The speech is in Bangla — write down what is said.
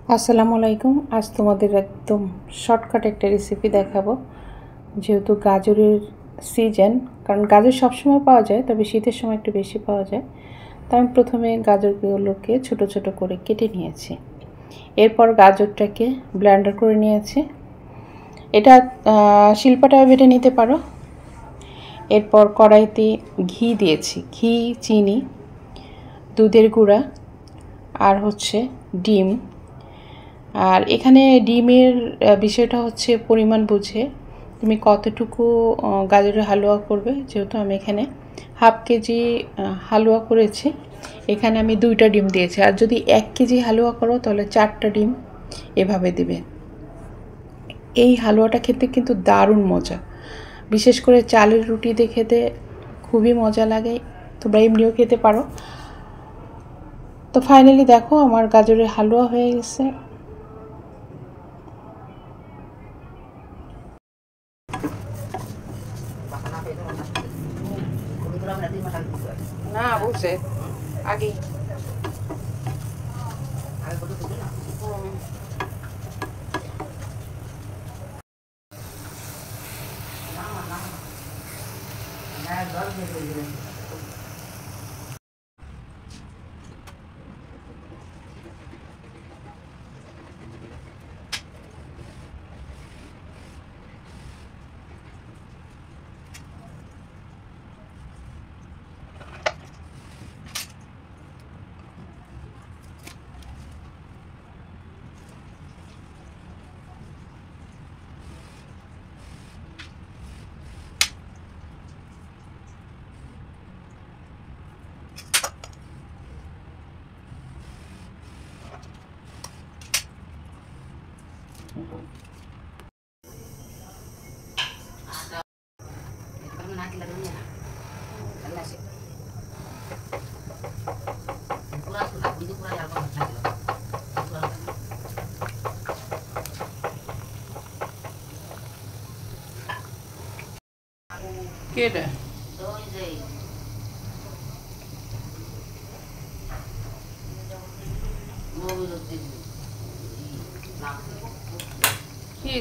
আসসালামু আলাইকুম। আজ তোমাদের একদম শর্টকাট একটা রেসিপি দেখাবো। যেহেতু গাজরের সিজন, কারণ গাজর সবসময় পাওয়া যায়, তবে শীতের সময় একটু বেশি পাওয়া যায়। তো আমি প্রথমে গাজরগুলোকে ছোট ছোট করে কেটে নিয়েছি। এরপর গাজরটাকে ব্লেন্ডার করে নিয়েছি। এটা শিলপাটায় বেটে নিতে পারো। এরপর কড়াইতে ঘি দিয়েছি, ঘি, চিনি, দুধের গুঁড়া আর হচ্ছে ডিম। আর এখানে ডিমের বিষয়টা হচ্ছে পরিমাণ বুঝে তুমি কতটুকু গাজরের হালুয়া করবে। যেহেতু আমি এখানে হাফ কেজি হালুয়া করেছি, এখানে আমি 2টা ডিম দিয়েছি। আর যদি 1 কেজি হালুয়া করো তাহলে 4টা ডিম এভাবে দেবে। এই হালুয়াটা খেতে কিন্তু দারুণ মজা, বিশেষ করে চালের রুটি দিয়ে খেতে খুবই মজা লাগে। তোমরা এমনিও খেতে পারো। তো ফাইনালি দেখো আমার গাজরের হালুয়া হয়ে গেছে। না বুঝছে আগে কেটে কি